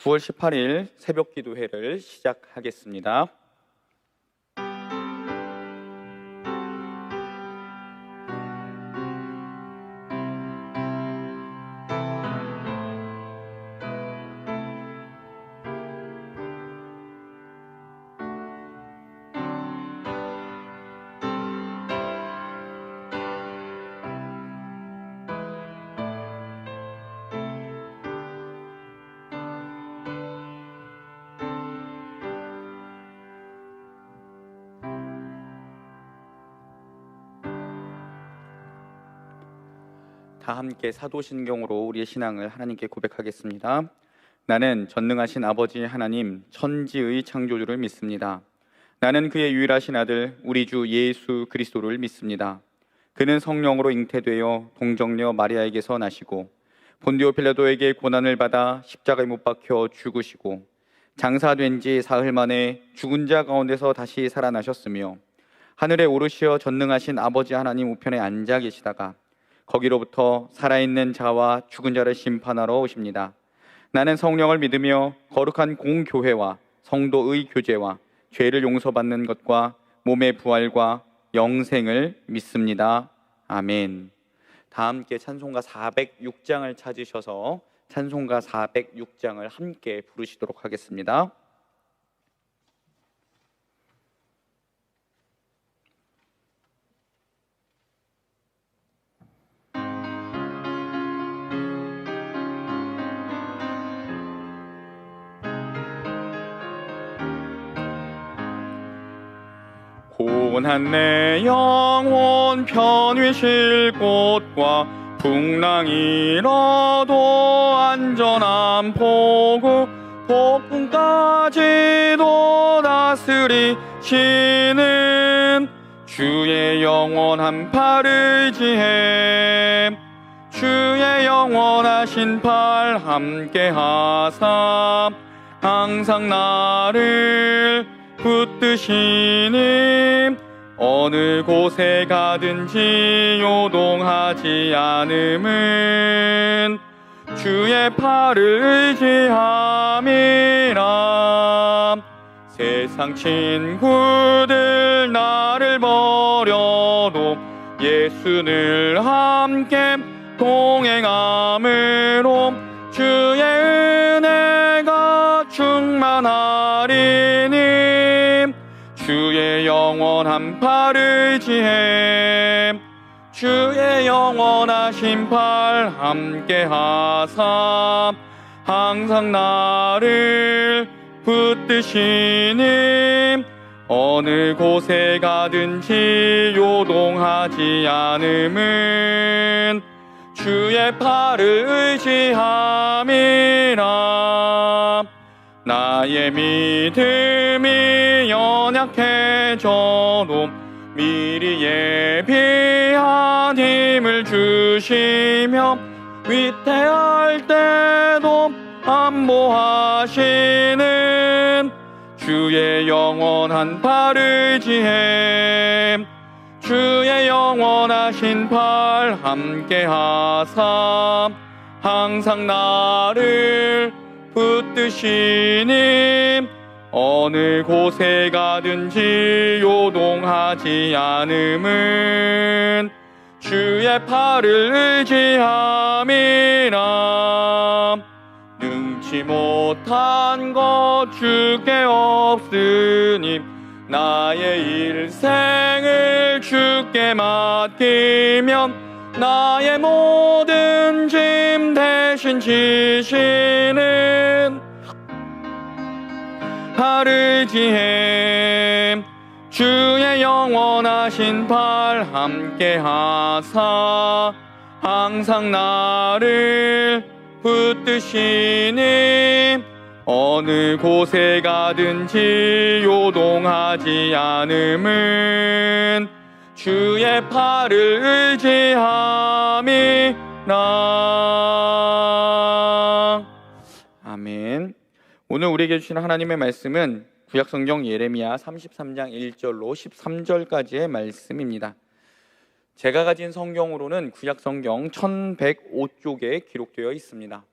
9월 18일 새벽 기도회를 시작하겠습니다. 다 함께 사도신경으로 우리의 신앙을 하나님께 고백하겠습니다. 나는 전능하신 아버지 하나님 천지의 창조주를 믿습니다. 나는 그의 유일하신 아들 우리 주 예수 그리스도를 믿습니다. 그는 성령으로 잉태되어 동정녀 마리아에게서 나시고 본디오 빌라도에게 고난을 받아 십자가에 못 박혀 죽으시고 장사된 지 사흘 만에 죽은 자 가운데서 다시 살아나셨으며 하늘에 오르시어 전능하신 아버지 하나님 우편에 앉아 계시다가 거기로부터 살아있는 자와 죽은 자를 심판하러 오십니다. 나는 성령을 믿으며 거룩한 공교회와 성도의 교제와 죄를 용서받는 것과 몸의 부활과 영생을 믿습니다. 아멘. 다 함께 찬송가 406장을 찾으셔서 찬송가 406장을 함께 부르시도록 하겠습니다. 고운한 내 영혼 편히 쉴 곳과 풍랑이 일어도 안전한 포구 폭풍까지도 다스리시는 주의 영원한 팔을 의지해 주의 영원하신 팔 함께 하사 항상 나를 붙드시니 어느 곳에 가든지 요동하지 않음은 주의 팔을 의지함이라. 세상 친구들 나를 버려도 예수를 함께 동행함으로 주의 은혜가 충만하리니 주의 영원한 팔을 의지해 주의 영원하신 팔 함께 하사 항상 나를 붙드시니 어느 곳에 가든지 요동하지 않음은 주의 팔을 의지함이라. 나의 믿음이 연약해져도 미리 예비한 힘을 주시며 위태할 때도 안보하시는 주의 영원한 팔을 의지해 주의 영원하신 팔 함께 하사 항상 나를 붙드시니 어느 곳에 가든지 요동하지 않음은 주의 팔을 의지함이라. 능치 못한 것 주께 없으니 나의 일생을 주께 맡기면 나의 모든 짐 대신 지시는 팔을 의지해 주의 영원하신 팔 함께 하사 항상 나를 붙드시니 어느 곳에 가든지 요동하지 않음은 주의 팔을 의지함이라. 아멘. 오늘 우리에게 주신 하나님의 말씀은 구약성경 예레미야 33장 1절로 13절까지의 말씀입니다. 제가 가진 성경으로는 구약성경 1105쪽에 기록되어 있습니다.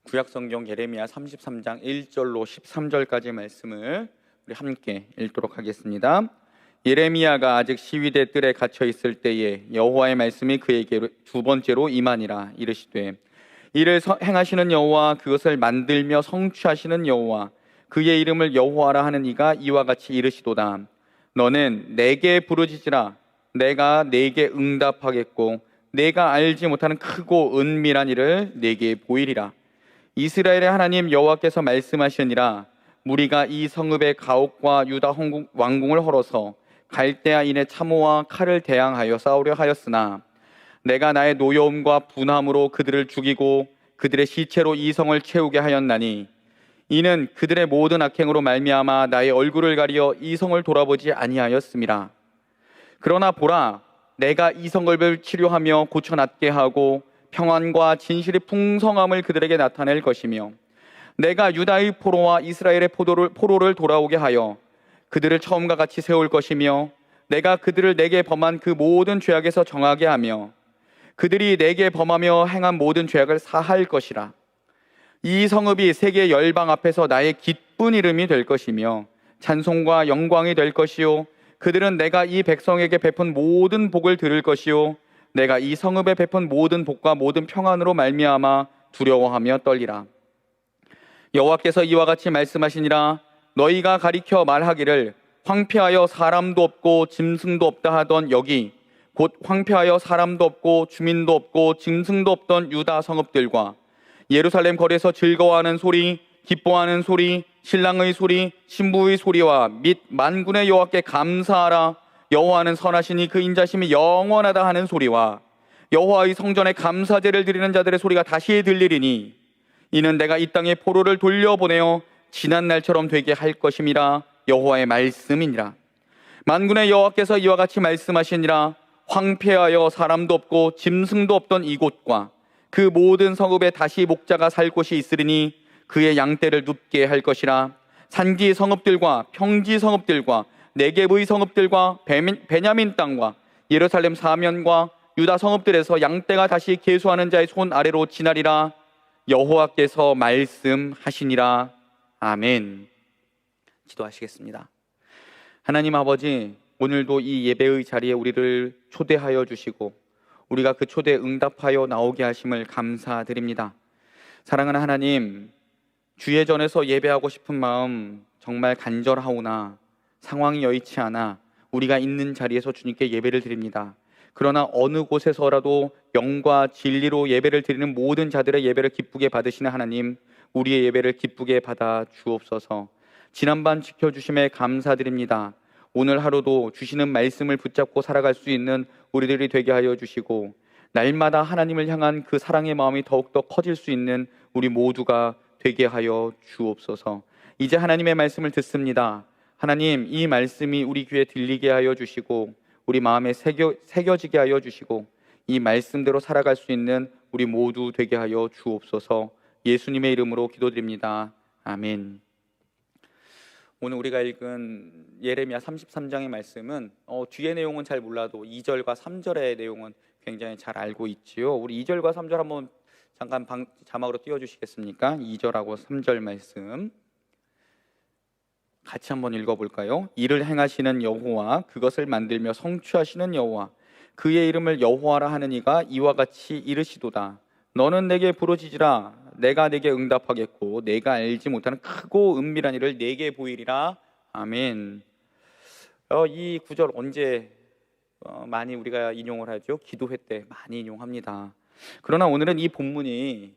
구약성경 예레미야 33장 1절로 13절까지 말씀을 우리 함께 읽도록 하겠습니다. 예레미야가 아직 시위대 뜰에 갇혀 있을 때에 여호와의 말씀이 그에게 두 번째로 임하니라. 이르시되 이를 행하시는 여호와, 그것을 만들며 성취하시는 여호와, 그의 이름을 여호와라 하는 이가 이와 같이 이르시도다. 너는 내게 부르짖으라. 내가 네게 응답하겠고 내가 알지 못하는 크고 은밀한 일을 네게 보이리라. 이스라엘의 하나님 여호와께서 말씀하시니라. 무리가 이 성읍의 가옥과 유다 왕궁을 헐어서 갈대아인의 참호와 칼을 대항하여 싸우려 하였으나 내가 나의 노여움과 분함으로 그들을 죽이고 그들의 시체로 이 성을 채우게 하였나니 이는 그들의 모든 악행으로 말미암아 나의 얼굴을 가리어 이 성을 돌아보지 아니하였음이라. 그러나 보라, 내가 이 성읍을 치료하며 고쳐낫게 하고 평안과 진실의 풍성함을 그들에게 나타낼 것이며 내가 유다의 포로와 이스라엘의 포로를 돌아오게 하여 그들을 처음과 같이 세울 것이며 내가 그들을 내게 범한 그 모든 죄악에서 정하게 하며 그들이 내게 범하며 행한 모든 죄악을 사할 것이라. 이 성읍이 세계 열방 앞에서 나의 기쁜 이름이 될 것이며 찬송과 영광이 될 것이요, 그들은 내가 이 백성에게 베푼 모든 복을 들을 것이요, 내가 이 성읍에 베푼 모든 복과 모든 평안으로 말미암아 두려워하며 떨리라. 여호와께서 이와 같이 말씀하시니라. 너희가 가리켜 말하기를 황폐하여 사람도 없고 짐승도 없다 하던 여기 곧 황폐하여 사람도 없고 주민도 없고 짐승도 없던 유다 성읍들과 예루살렘 거리에서 즐거워하는 소리, 기뻐하는 소리, 신랑의 소리, 신부의 소리와 및 만군의 여호와께 감사하라. 여호와는 선하시니 그 인자심이 영원하다 하는 소리와 여호와의 성전에 감사제를 드리는 자들의 소리가 다시 들리리니 이는 내가 이 땅에 포로를 돌려보내어 지난 날처럼 되게 할 것임이라. 여호와의 말씀이니라. 만군의 여호와께서 이와 같이 말씀하시니라. 황폐하여 사람도 없고 짐승도 없던 이곳과 그 모든 성읍에 다시 목자가 살 곳이 있으리니 그의 양떼를 눕게 할 것이라. 산지 성읍들과 평지 성읍들과 네겝의 성읍들과 베냐민 땅과 예루살렘 사면과 유다 성읍들에서 양떼가 다시 계수하는 자의 손 아래로 지나리라. 여호와께서 말씀하시니라. 아멘. 기도하시겠습니다. 하나님 아버지, 오늘도 이 예배의 자리에 우리를 초대하여 주시고 우리가 그 초대에 응답하여 나오게 하심을 감사드립니다. 사랑하는 하나님, 주의 전에서 예배하고 싶은 마음 정말 간절하오나 상황이 여의치 않아 우리가 있는 자리에서 주님께 예배를 드립니다. 그러나 어느 곳에서라도 영과 진리로 예배를 드리는 모든 자들의 예배를 기쁘게 받으시는 하나님, 우리의 예배를 기쁘게 받아 주옵소서. 지난밤 지켜주심에 감사드립니다. 오늘 하루도 주시는 말씀을 붙잡고 살아갈 수 있는 우리들이 되게 하여 주시고 날마다 하나님을 향한 그 사랑의 마음이 더욱더 커질 수 있는 우리 모두가 되게 하여 주옵소서. 이제 하나님의 말씀을 듣습니다. 하나님, 이 말씀이 우리 귀에 들리게 하여 주시고 우리 마음에 새겨지게 하여 주시고 이 말씀대로 살아갈 수 있는 우리 모두 되게 하여 주옵소서. 예수님의 이름으로 기도드립니다. 아멘. 오늘 우리가 읽은 예레미야 33장의 말씀은 뒤의 내용은 잘 몰라도 2절과 3절의 내용은 굉장히 잘 알고 있지요. 우리 2절과 3절 한번 잠깐 자막으로 띄워주시겠습니까? 2절하고 3절 말씀 같이 한번 읽어볼까요? 이를 행하시는 여호와, 그것을 만들며 성취하시는 여호와, 그의 이름을 여호와라 하는 이가 이와 같이 이르시도다. 너는 내게 부르짖으라. 내가 내게 응답하겠고 내가 알지 못하는 크고 은밀한 일을 내게 보이리라. 아멘. 이 구절 언제 많이 우리가 인용을 하죠? 기도회 때 많이 인용합니다. 그러나 오늘은 이 본문이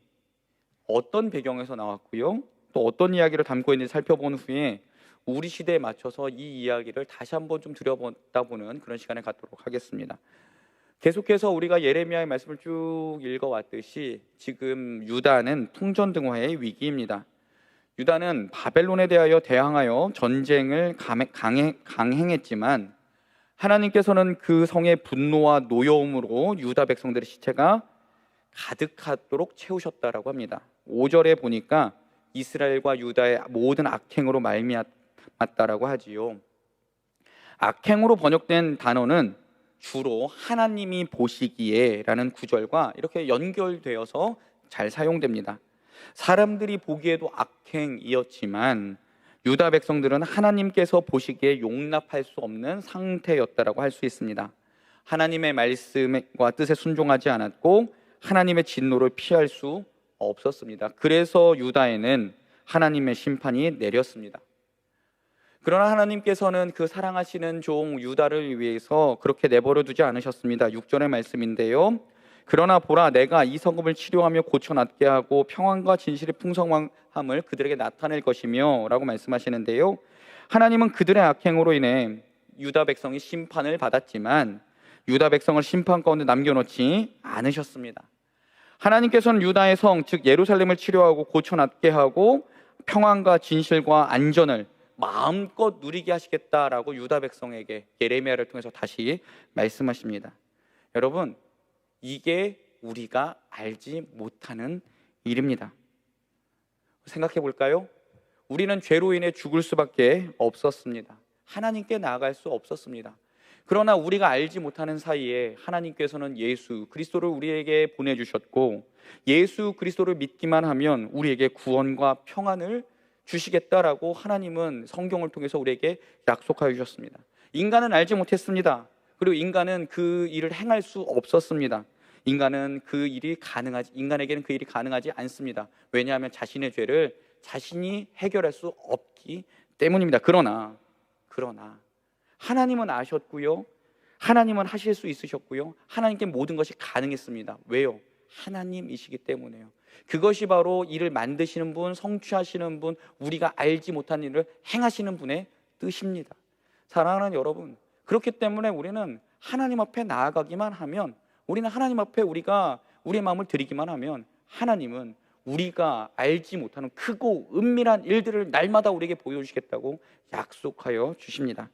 어떤 배경에서 나왔고요, 또 어떤 이야기를 담고 있는지 살펴본 후에 우리 시대에 맞춰서 이 이야기를 다시 한번 좀 들여보다 보는 그런 시간을 갖도록 하겠습니다. 계속해서 우리가 예레미야의 말씀을 쭉 읽어왔듯이 지금 유다는 통전등화의 위기입니다. 유다는 바벨론에 대항하여 전쟁을 강행했지만 하나님께서는 그 성의 분노와 노여움으로 유다 백성들의 시체가 가득하도록 채우셨다라고 합니다. 5절에 보니까 이스라엘과 유다의 모든 악행으로 말미암았다라고 하지요. 악행으로 번역된 단어는 주로 하나님이 보시기에 라는 구절과 이렇게 연결되어서 잘 사용됩니다. 사람들이 보기에도 악행이었지만 유다 백성들은 하나님께서 보시기에 용납할 수 없는 상태였다라고 할 수 있습니다. 하나님의 말씀과 뜻에 순종하지 않았고 하나님의 진노를 피할 수 없었습니다. 그래서 유다에는 하나님의 심판이 내렸습니다. 그러나 하나님께서는 그 사랑하시는 종 유다를 위해서 그렇게 내버려 두지 않으셨습니다. 6절의 말씀인데요. 그러나 보라, 내가 이 성읍을 치료하며 고쳐 낫게 하고 평안과 진실의 풍성함을 그들에게 나타낼 것이며 라고 말씀하시는데요. 하나님은 그들의 악행으로 인해 유다 백성이 심판을 받았지만 유다 백성을 심판 가운데 남겨놓지 않으셨습니다. 하나님께서는 유다의 성, 즉 예루살렘을 치료하고 고쳐 낫게 하고 평안과 진실과 안전을 마음껏 누리게 하시겠다라고 유다 백성에게 예레미야를 통해서 다시 말씀하십니다. 여러분, 이게 우리가 알지 못하는 일입니다. 생각해 볼까요? 우리는 죄로 인해 죽을 수밖에 없었습니다. 하나님께 나아갈 수 없었습니다. 그러나 우리가 알지 못하는 사이에 하나님께서는 예수 그리스도를 우리에게 보내주셨고, 예수 그리스도를 믿기만 하면 우리에게 구원과 평안을 주시겠다라고 하나님은 성경을 통해서 우리에게 약속하여 주셨습니다. 인간은 알지 못했습니다. 그리고 인간은 그 일을 행할 수 없었습니다. 인간에게는 그 일이 가능하지 않습니다. 왜냐하면 자신의 죄를 자신이 해결할 수 없기 때문입니다. 그러나 하나님은 아셨고요, 하나님은 하실 수 있으셨고요, 하나님께 모든 것이 가능했습니다. 왜요? 하나님이시기 때문에요. 그것이 바로 이를 만드시는 분, 성취하시는 분, 우리가 알지 못한 일을 행하시는 분의 뜻입니다. 사랑하는 여러분, 그렇기 때문에 우리는 하나님 앞에 나아가기만 하면, 우리는 하나님 앞에 우리가 우리의 마음을 드리기만 하면 하나님은 우리가 알지 못하는 크고 은밀한 일들을 날마다 우리에게 보여주시겠다고 약속하여 주십니다.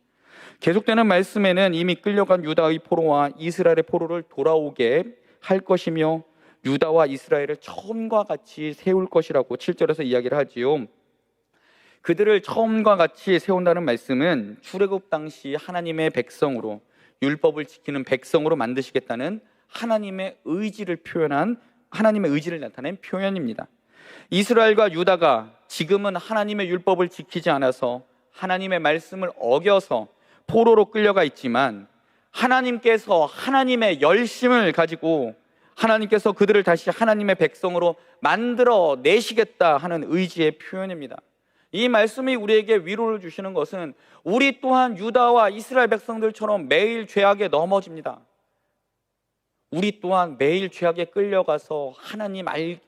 계속되는 말씀에는 이미 끌려간 유다의 포로와 이스라엘의 포로를 돌아오게 할 것이며 유다와 이스라엘을 처음과 같이 세울 것이라고 7절에서 이야기를 하지요. 그들을 처음과 같이 세운다는 말씀은 출애굽 당시 하나님의 백성으로, 율법을 지키는 백성으로 만드시겠다는 하나님의 의지를 나타낸 표현입니다. 이스라엘과 유다가 지금은 하나님의 율법을 지키지 않아서 하나님의 말씀을 어겨서 포로로 끌려가 있지만, 하나님께서 하나님의 열심을 가지고 하나님께서 그들을 다시 하나님의 백성으로 만들어 내시겠다 하는 의지의 표현입니다. 이 말씀이 우리에게 위로를 주시는 것은 우리 또한 유다와 이스라엘 백성들처럼 매일 죄악에 넘어집니다. 우리 또한 매일 죄악에 끌려가서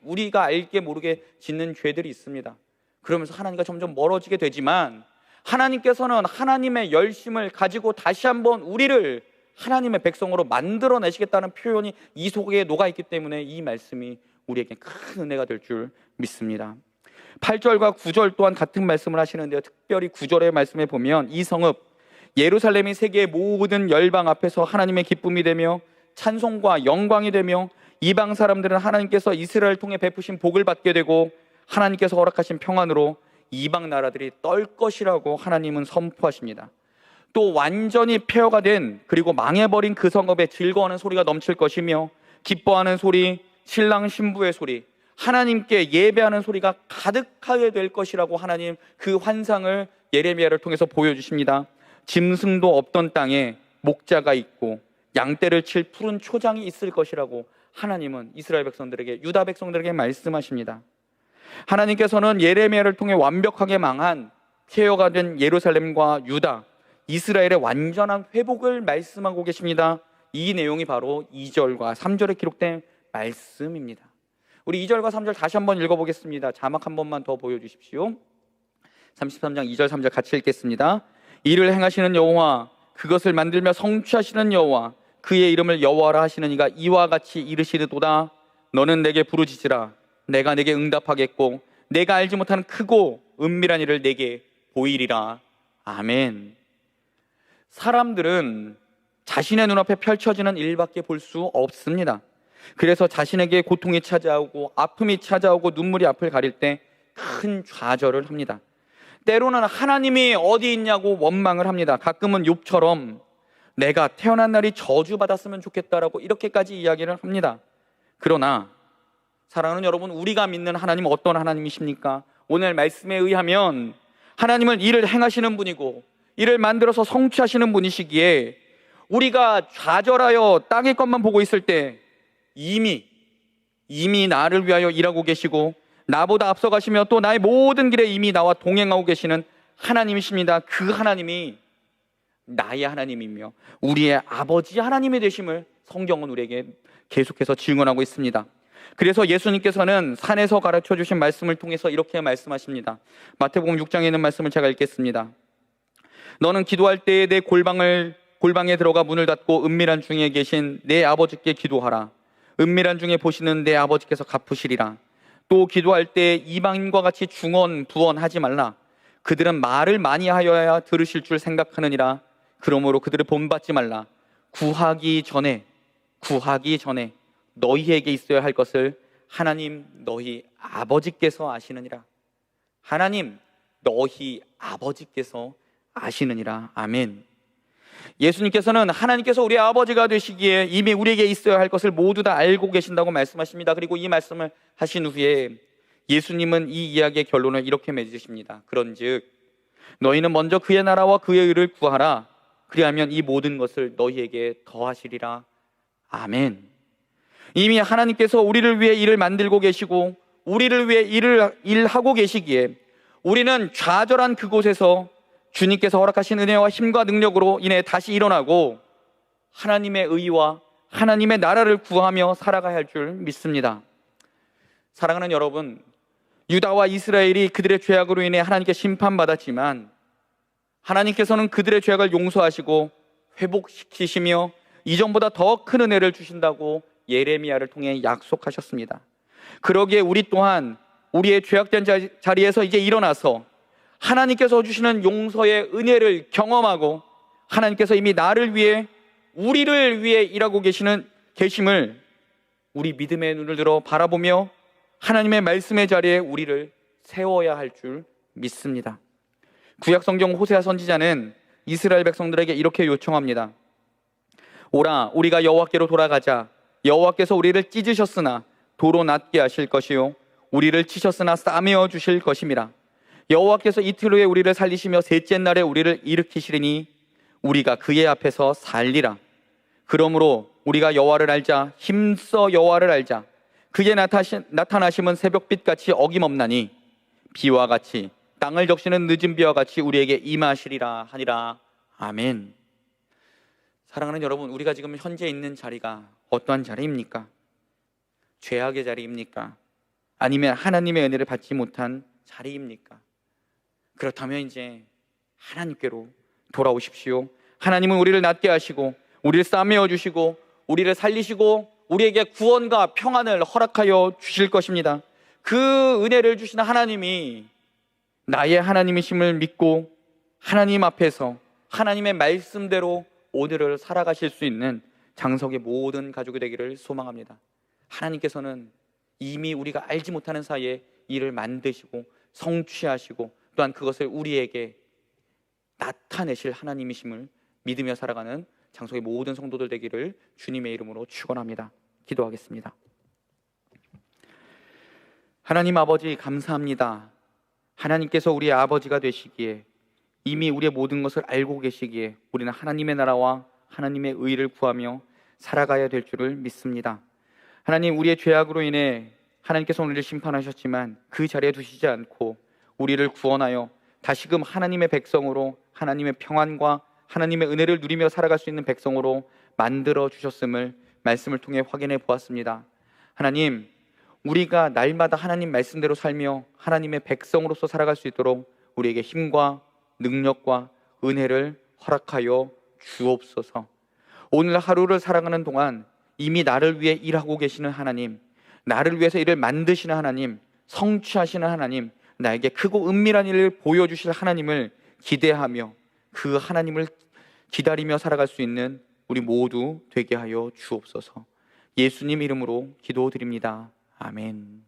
우리가 알게 모르게 짓는 죄들이 있습니다. 그러면서 하나님과 점점 멀어지게 되지만, 하나님께서는 하나님의 열심을 가지고 다시 한번 우리를 하나님의 백성으로 만들어내시겠다는 표현이 이 속에 녹아있기 때문에 이 말씀이 우리에게 큰 은혜가 될 줄 믿습니다. 8절과 9절 또한 같은 말씀을 하시는데요, 특별히 9절의 말씀에 보면 이 성읍 예루살렘이 세계의 모든 열방 앞에서 하나님의 기쁨이 되며 찬송과 영광이 되며 이방 사람들은 하나님께서 이스라엘을 통해 베푸신 복을 받게 되고 하나님께서 허락하신 평안으로 이방 나라들이 떨 것이라고 하나님은 선포하십니다. 또 완전히 폐허가 된, 그리고 망해버린 그 성읍에 즐거워하는 소리가 넘칠 것이며 기뻐하는 소리, 신랑 신부의 소리, 하나님께 예배하는 소리가 가득하게 될 것이라고 하나님 그 환상을 예레미야를 통해서 보여주십니다. 짐승도 없던 땅에 목자가 있고 양떼를 칠 푸른 초장이 있을 것이라고 하나님은 이스라엘 백성들에게, 유다 백성들에게 말씀하십니다. 하나님께서는 예레미야를 통해 완벽하게 망한 폐허가 된 예루살렘과 유다, 이스라엘의 완전한 회복을 말씀하고 계십니다. 이 내용이 바로 2절과 3절에 기록된 말씀입니다. 우리 2절과 3절 다시 한번 읽어보겠습니다. 자막 한 번만 더 보여주십시오. 33장 2절 3절 같이 읽겠습니다. 이를 행하시는 여호와, 그것을 만들며 성취하시는 여호와, 그의 이름을 여호와라 하시는 이가 이와 같이 이르시르도다. 너는 내게 부르짖으라. 내가 내게 응답하겠고 내가 알지 못하는 크고 은밀한 일을 내게 보이리라. 아멘. 사람들은 자신의 눈앞에 펼쳐지는 일밖에 볼 수 없습니다. 그래서 자신에게 고통이 찾아오고 아픔이 찾아오고 눈물이 앞을 가릴 때 큰 좌절을 합니다. 때로는 하나님이 어디 있냐고 원망을 합니다. 가끔은 욥처럼 내가 태어난 날이 저주받았으면 좋겠다라고 이렇게까지 이야기를 합니다. 그러나 사랑하는 여러분, 우리가 믿는 하나님은 어떤 하나님이십니까? 오늘 말씀에 의하면 하나님은 일을 행하시는 분이고 일을 만들어서 성취하시는 분이시기에 우리가 좌절하여 땅의 것만 보고 있을 때 이미 나를 위하여 일하고 계시고 나보다 앞서가시며 또 나의 모든 길에 이미 나와 동행하고 계시는 하나님이십니다. 그 하나님이 나의 하나님이며 우리의 아버지 하나님이 되심을 성경은 우리에게 계속해서 증언하고 있습니다. 그래서 예수님께서는 산에서 가르쳐 주신 말씀을 통해서 이렇게 말씀하십니다. 마태복음 6장에 있는 말씀을 제가 읽겠습니다. 너는 기도할 때에 내 골방에 들어가 문을 닫고 은밀한 중에 계신 내 아버지께 기도하라. 은밀한 중에 보시는 내 아버지께서 갚으시리라. 또 기도할 때 이방인과 같이 중언부언하지 말라. 그들은 말을 많이 하여야 들으실 줄 생각하느니라. 그러므로 그들을 본받지 말라. 구하기 전에 너희에게 있어야 할 것을 하나님 너희 아버지께서 아시느니라. 하나님 너희 아버지께서 아시느니라. 아멘. 예수님께서는 하나님께서 우리 아버지가 되시기에 이미 우리에게 있어야 할 것을 모두 다 알고 계신다고 말씀하십니다. 그리고 이 말씀을 하신 후에 예수님은 이 이야기의 결론을 이렇게 맺으십니다. 그런즉 너희는 먼저 그의 나라와 그의 의를 구하라. 그리하면 이 모든 것을 너희에게 더하시리라. 아멘. 이미 하나님께서 우리를 위해 일을 만들고 계시고 우리를 위해 일하고 계시기에 우리는 좌절한 그곳에서 주님께서 허락하신 은혜와 힘과 능력으로 인해 다시 일어나고 하나님의 의와 하나님의 나라를 구하며 살아가야 할 줄 믿습니다. 사랑하는 여러분, 유다와 이스라엘이 그들의 죄악으로 인해 하나님께 심판받았지만 하나님께서는 그들의 죄악을 용서하시고 회복시키시며 이전보다 더 큰 은혜를 주신다고 예레미야를 통해 약속하셨습니다. 그러기에 우리 또한 우리의 죄악된 자리에서 이제 일어나서 하나님께서 주시는 용서의 은혜를 경험하고 하나님께서 이미 나를 위해 우리를 위해 일하고 계심을 우리 믿음의 눈을 들어 바라보며 하나님의 말씀의 자리에 우리를 세워야 할 줄 믿습니다. 구약성경 호세아 선지자는 이스라엘 백성들에게 이렇게 요청합니다. 오라, 우리가 여호와께로 돌아가자. 여호와께서 우리를 찢으셨으나 도로 낫게 하실 것이요 우리를 치셨으나 싸매어 주실 것임이라. 여호와께서 이틀 후에 우리를 살리시며 셋째 날에 우리를 일으키시리니 우리가 그의 앞에서 살리라. 그러므로 우리가 여호와를 알자. 힘써 여호와를 알자. 그의 나타나심은 새벽빛같이 어김없나니 비와 같이 땅을 적시는 늦은 비와 같이 우리에게 임하시리라 하니라. 아멘. 사랑하는 여러분, 우리가 지금 현재 있는 자리가 어떠한 자리입니까? 죄악의 자리입니까? 아니면 하나님의 은혜를 받지 못한 자리입니까? 그렇다면 이제 하나님께로 돌아오십시오. 하나님은 우리를 낫게 하시고 우리를 싸매어 주시고 우리를 살리시고 우리에게 구원과 평안을 허락하여 주실 것입니다. 그 은혜를 주시는 하나님이 나의 하나님이심을 믿고 하나님 앞에서 하나님의 말씀대로 오늘을 살아가실 수 있는 장석의 모든 가족이 되기를 소망합니다. 하나님께서는 이미 우리가 알지 못하는 사이에 일을 만드시고 성취하시고 또한 그것을 우리에게 나타내실 하나님이심을 믿으며 살아가는 장석의 모든 성도들 되기를 주님의 이름으로 축원합니다. 기도하겠습니다. 하나님 아버지, 감사합니다. 하나님께서 우리의 아버지가 되시기에 이미 우리의 모든 것을 알고 계시기에 우리는 하나님의 나라와 하나님의 의를 구하며 살아가야 될 줄을 믿습니다. 하나님, 우리의 죄악으로 인해 하나님께서 우리를 심판하셨지만 그 자리에 두시지 않고 우리를 구원하여 다시금 하나님의 백성으로 하나님의 평안과 하나님의 은혜를 누리며 살아갈 수 있는 백성으로 만들어 주셨음을 말씀을 통해 확인해 보았습니다. 하나님, 우리가 날마다 하나님 말씀대로 살며 하나님의 백성으로서 살아갈 수 있도록 우리에게 힘과 능력과 은혜를 허락하여 주옵소서. 오늘 하루를 살아가는 동안 이미 나를 위해 일하고 계시는 하나님, 나를 위해서 일을 만드시는 하나님, 성취하시는 하나님, 나에게 크고 은밀한 일을 보여주실 하나님을 기대하며 그 하나님을 기다리며 살아갈 수 있는 우리 모두 되게 하여 주옵소서. 예수님 이름으로 기도드립니다. 아멘.